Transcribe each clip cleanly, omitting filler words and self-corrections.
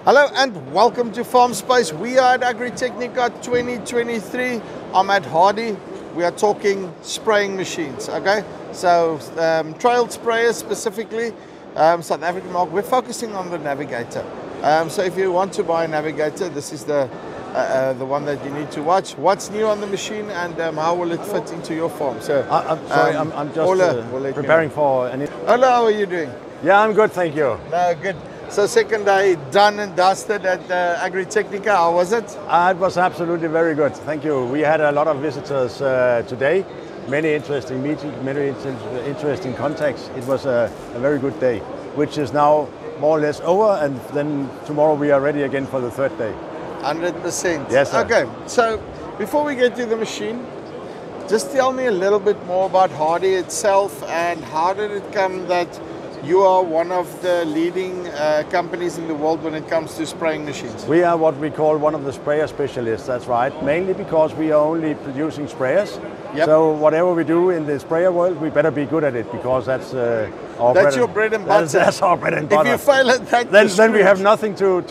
Hello and welcome to Farm Space. We are at AGRITECHNICA 2023. I'm at Hardi. We are talking spraying machines, okay? So trail sprayers specifically, South African market. We're focusing on the Navigator. So if you want to buy a Navigator, this is the one that you need to watch. What's new on the machine and how will it fit into your farm? So I'm sorry, I'm just preparing for an... Hello, how are you doing? Yeah, I'm good, thank you. No, good. So second day done and dusted at AGRITECHNICA. How was it? It was absolutely very good, thank you. We had a lot of visitors today, many interesting meetings, many interesting contacts. It was a very good day, which is now more or less over, and then tomorrow we are ready again for the third day. 100%. Yes, sir. Okay, so before we get to the machine, just tell me a little bit more about Hardi itself and how did it come that you are one of the leading companies in the world when it comes to spraying machines? We are what we call one of the sprayer specialists, that's right. Mainly because we are only producing sprayers. Yep. So whatever we do in the sprayer world, we better be good at it because that's your bread and butter. That's our bread and butter. If you fail at that, then we have nothing to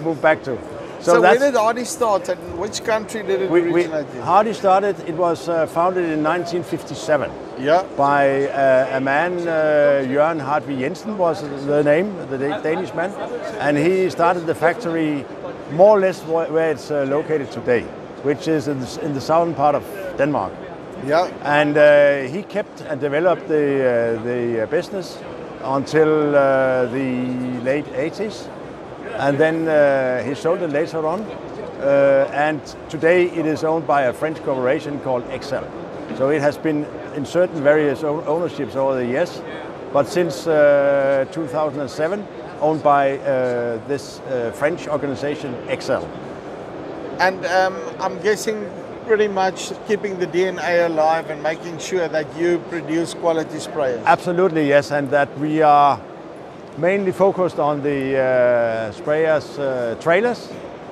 move back to. So where did Hardi start and which country did it originate in? Hardi started, it was founded in 1957. Yeah. By a man, Jørgen Hardi Jensen was the name, the Danish man. And he started the factory more or less where it's located today, which is in the southern part of Denmark. Yeah. And he kept and developed the business until the late 80s. And then he sold it later on. And today it is owned by a French corporation called Exel. So it has been in certain various ownerships over the years. But since 2007, owned by this French organization, Exel. And I'm guessing pretty much keeping the DNA alive and making sure that you produce quality sprayers. Absolutely, yes. And that we are mainly focused on the sprayers, trailers,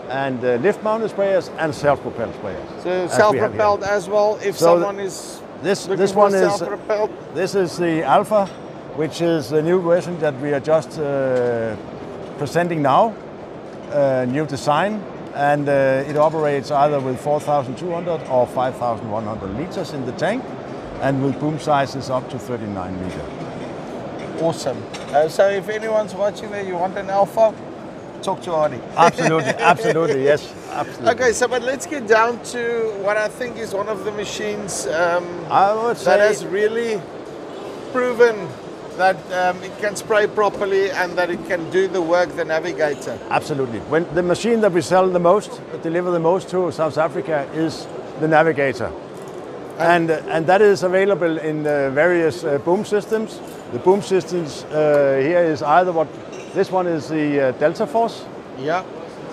and lift-mounted sprayers and self-propelled sprayers. So self-propelled as well. If someone is this one is self-propelled. This is the Alpha, which is the new version that we are just presenting now. New design, and it operates either with 4,200 or 5,100 liters in the tank, and with boom sizes up to 39 meters. Awesome. So if anyone's watching there, you want an Alpha, talk to Hardi. Absolutely, absolutely, yes, absolutely. Okay, so but let's get down to what I think is one of the machines I would say that has really proven that it can spray properly and that it can do the work, the Navigator. Absolutely. When the machine that we sell the most, deliver the most to South Africa is the Navigator. And that is available in various boom systems. The boom systems here is either this one is the Delta Force. Yeah.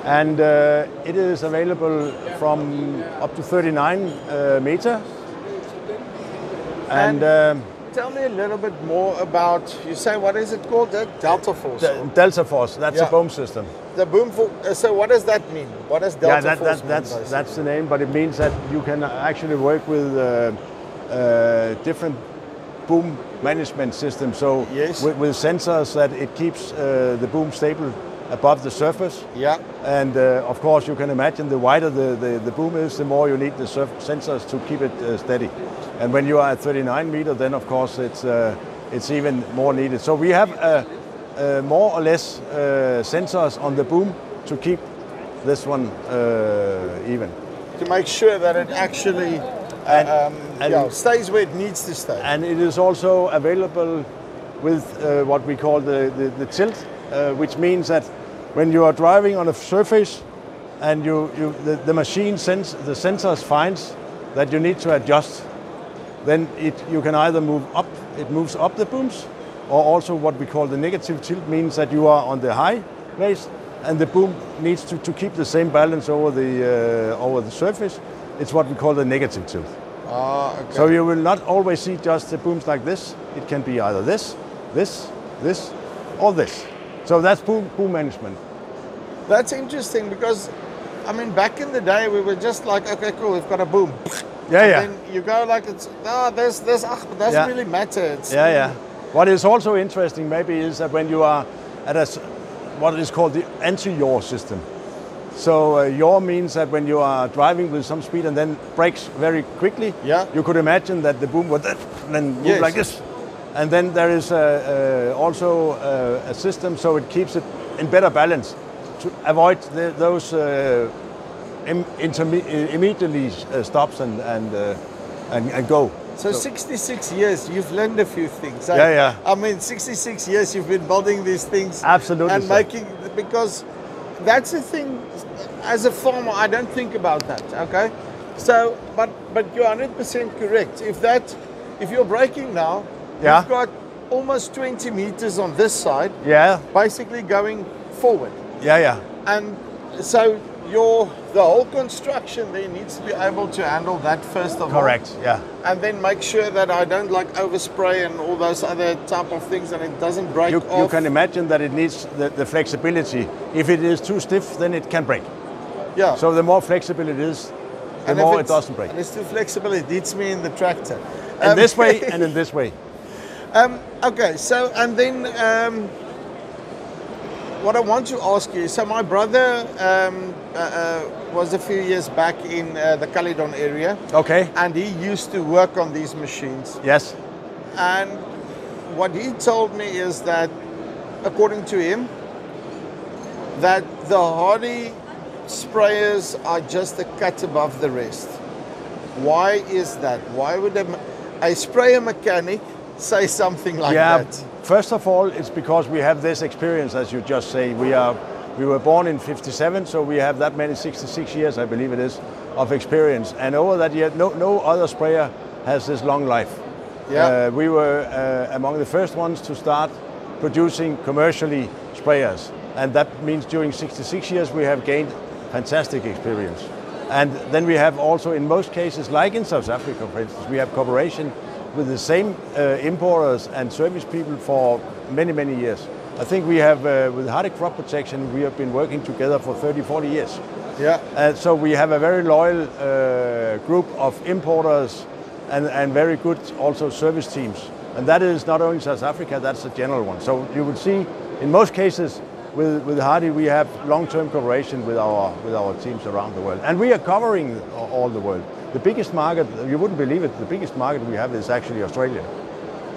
And it is available from up to 39 meter. And tell me a little bit more about, you say, what is it called? The Delta Force? The Delta Force, that's a boom system. The boom force, so what does that mean? What does Delta Force mean? That's the name, but it means that you can actually work with different boom management systems. So yes. with sensors that it keeps the boom stable above the surface. Yeah. And of course you can imagine the wider the boom is, the more you need the sensors to keep it steady. And when you are at 39 meters, then of course it's even more needed. So we have more or less sensors on the boom to keep this one even. To make sure that it actually stays where it needs to stay. And it is also available with what we call the tilt, which means that when you are driving on a surface and the machine the sensors finds that you need to adjust, then you can either move up, it moves up the booms, or also what we call the negative tilt means that you are on the high place and the boom needs to keep the same balance over the surface. It's what we call the negative tilt. Okay. So you will not always see just the booms like this. It can be either this, or this. So that's boom management. That's interesting because, I mean, back in the day we were just like, okay, cool, we've got a boom. Yeah, and yeah. Then you go like, it doesn't really matter. What is also interesting maybe is that when you are at what is called the anti-yaw system. So yaw means that when you are driving with some speed and then brakes very quickly, you could imagine that the boom would then move like this. And then there is also a system so it keeps it in better balance to avoid those immediately stops and go. So 66 years, you've learned a few things. Yeah. I mean, 66 years you've been building these things. Absolutely. And making, because that's the thing, as a farmer, I don't think about that, okay? So, but you're 100% correct. If you're braking now, you've got almost 20 meters on this side. Yeah. Basically going forward. Yeah. And so the whole construction there needs to be able to handle that first of all. Correct, yeah. And then make sure that I don't like overspray and all those other type of things and it doesn't break off. You can imagine that it needs the flexibility. If it is too stiff, then it can break. Yeah. So the more flexible it is, the more it doesn't break. And it's too flexible, it eats me in the tractor. In this way and in this way. Okay, so and then what I want to ask you, so my brother was a few years back in the Caledon area. Okay. And he used to work on these machines. Yes. And what he told me is that, according to him, that the Hardi sprayers are just a cut above the rest. Why is that? Why would a sprayer mechanic say something like that? First of all, it's because we have this experience, as you just say. We were born in '57, so we have that many, 66 years, I believe it is, of experience. And over that year, no other sprayer has this long life. Yeah. We were among the first ones to start producing commercially sprayers. And that means during 66 years, we have gained fantastic experience. And then we have also, in most cases, like in South Africa, for instance, we have cooperation with the same importers and service people for many, many years. I think we have, with Hardi Crop Protection, we have been working together for 30, 40 years. Yeah. So we have a very loyal group of importers and very good also service teams. And that is not only South Africa, that's a general one. So you would see, in most cases, with Hardi, we have long-term cooperation with our teams around the world. And we are covering all the world. The biggest market, you wouldn't believe it, the biggest market we have is actually Australia.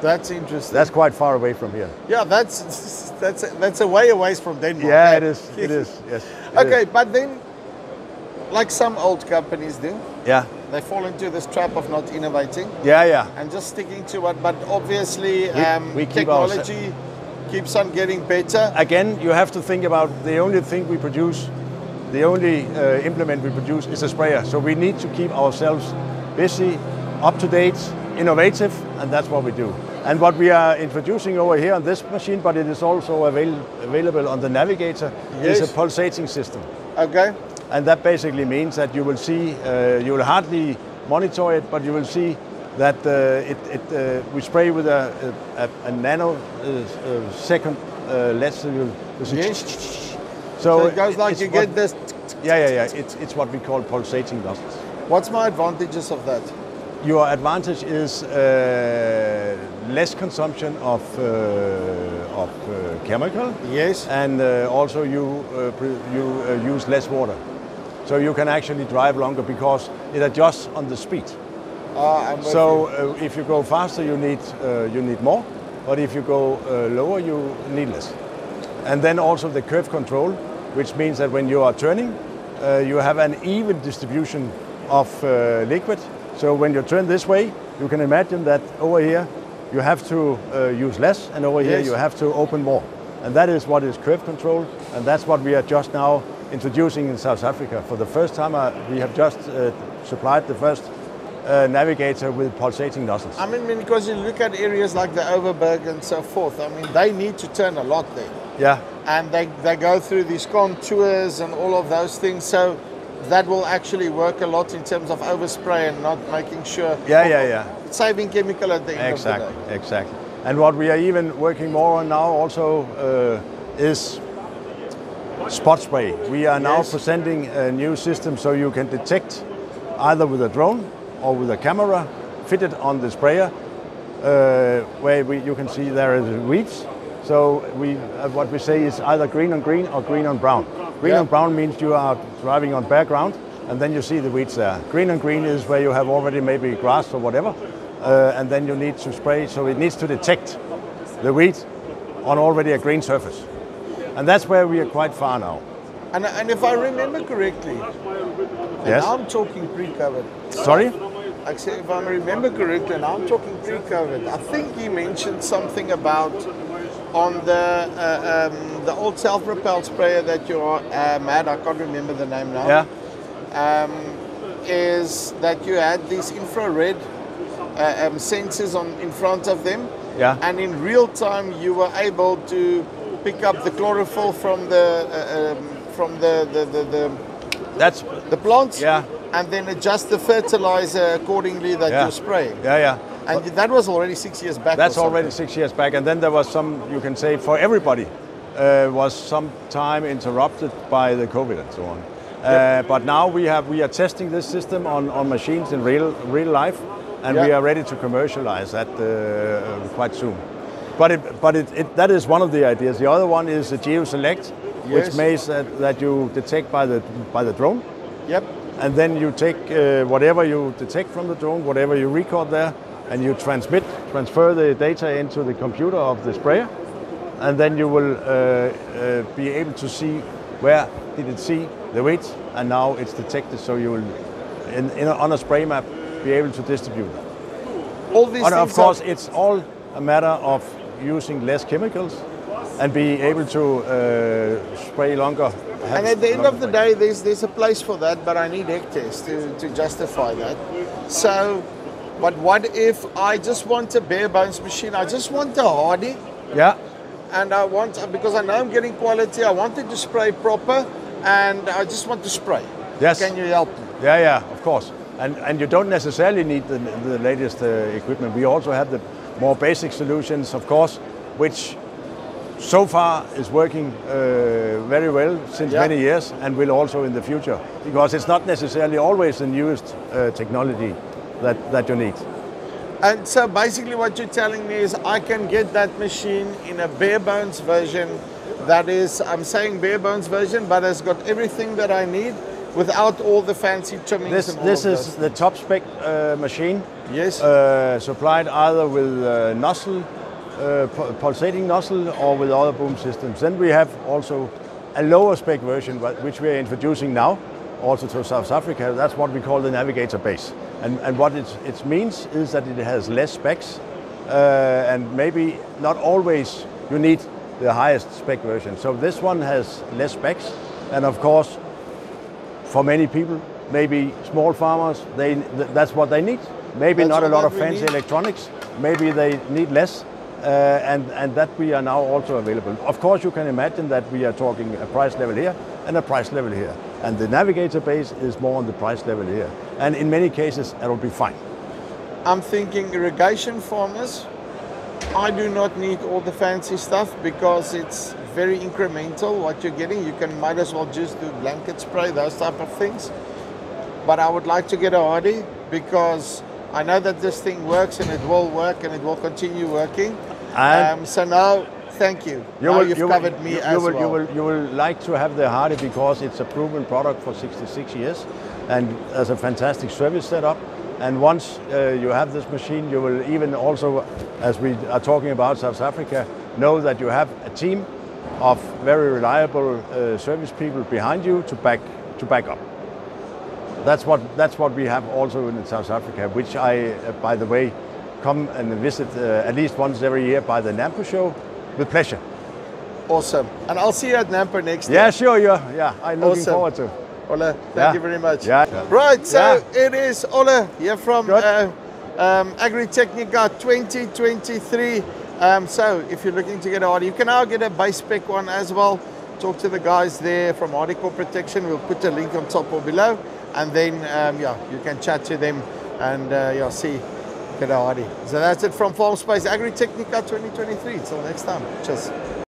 That's interesting. That's quite far away from here. Yeah, that's a way away from Denmark. Yeah, it is, yes. Okay, but then, like some old companies do, they fall into this trap of not innovating. Yeah. And just sticking to what, but obviously we keep technology keeps on getting better. Again, you have to think about the only thing we produce, the only implement we produce is a sprayer. So we need to keep ourselves busy, up to date, innovative, and that's what we do. And what we are introducing over here on this machine, but it is also available on the Navigator, is a pulsating system. Okay. And that basically means that you will see, you will hardly monitor it, but you will see that we spray with a nano second less. So it goes like you get this. Yeah. It's what we call pulsating dust. What's my advantages of that? Your advantage is less consumption of chemical. Yes. And also you use less water. So you can actually drive longer because it adjusts on the speed. So if you go faster, you need more, but if you go lower, you need less. And then also the curve control, which means that when you are turning, you have an even distribution of liquid. So when you turn this way, you can imagine that over here you have to use less, and over here you have to open more. And that is what is curve control, and that's what we are just now introducing in South Africa. For the first time, we have just supplied the first Navigator with pulsating nozzles. I mean, because you look at areas like the Overberg and so forth, I mean, they need to turn a lot there. Yeah. And they go through these contours and all of those things, so that will actually work a lot in terms of overspray and not making sure. Yeah. Saving chemical at the end of the day. Exactly. And what we are even working more on now also is spot spray. We are now presenting a new system so you can detect either with a drone or with a camera fitted on the sprayer, where you can see there is weeds, So what we say is either green on green or green on brown. Green on brown means you are driving on bare ground, and then you see the weeds there. Green on green is where you have already maybe grass or whatever, and then you need to spray, so it needs to detect the weed on already a green surface. And that's where we are quite far now. And if I remember correctly, yes. Now I'm talking pre-COVID. Sorry? Actually, if I remember correctly, now I'm talking pre-COVID. I think he mentioned something about on the old self-propelled sprayer that you're mad, I can't remember the name now. Yeah. Is that you had these infrared sensors in front of them. Yeah. And in real time, you were able to pick up the chlorophyll from the plants. Yeah. And then adjust the fertilizer accordingly that you're spraying. Yeah, yeah. And that was already 6 years back. That's already 6 years back. And then there was some, you can say, for everybody, was some time interrupted by the COVID and so on. But now we are testing this system on machines in real life, and we are ready to commercialize that quite soon. But that is one of the ideas. The other one is the GeoSelect, which means that you detect by the drone. Yep. And then you take whatever you detect from the drone, whatever you record there, and you transfer the data into the computer of the sprayer, and then you will be able to see where did it see the weeds, and now it's detected, so you will, on a spray map, be able to distribute it. All these and of course, it's all a matter of using less chemicals and be able to spray longer. And at the end of the day, there's a place for that, but I need hectares to justify that. So, but what if I just want a bare bones machine? I just want a Hardi. Yeah. And I want, because I know I'm getting quality, I wanted to spray proper, and I just want to spray. Yes. Can you help me? Yeah, yeah, of course. And you don't necessarily need the latest equipment. We also have the more basic solutions, of course, which so far is working very well since many years, and will also in the future, because it's not necessarily always the newest technology that you need. And so basically what you're telling me is I can get that machine in a bare bones version that is, I'm saying bare bones version, but it's got everything that I need without all the fancy trimmings and all This of is those. the top spec machine. Yes. Supplied either with nozzle, pulsating nozzle, or with other boom systems. Then we have also a lower spec version, which we are introducing now, also to South Africa. That's what we call the Navigator base. And what it means is that it has less specs, and maybe not always you need the highest spec version. So this one has less specs, and of course, for many people, maybe small farmers, that's what they need. Maybe not a lot of fancy electronics, maybe they need less, and that we are now also available. Of course, you can imagine that we are talking a price level here and a price level here. And the Navigator base is more on the price level here. And in many cases, it will be fine. I'm thinking irrigation farmers, I do not need all the fancy stuff because it's very incremental what you're getting. You might as well just do blanket spray, those type of things. But I would like to get a Hardi because I know that this thing works and it will work and it will continue working. So now, thank you. You've covered me as well. You will like to have the Hardi because it's a proven product for 66 years and has a fantastic service setup. And once you have this machine, you will even also, as we are talking about South Africa, know that you have a team of very reliable service people behind you to back up. That's what we have also in South Africa, which I, by the way, come and visit at least once every year by the Nampo show with pleasure. Awesome. And I'll see you at Nampo next year. Yeah, sure. Yeah, I'm looking forward to. Ole, thank you very much. Yeah. Right, so it is Ole here from AGRITECHNICA 2023. So if you're looking to get a Hardi, you can now get a base spec one as well. Talk to the guys there from Hardi Crop Protection. We'll put a link on top or below. And then, you can chat to them and get a Hardi. So that's it from Farm Space AGRITECHNICA 2023. Till next time. Cheers.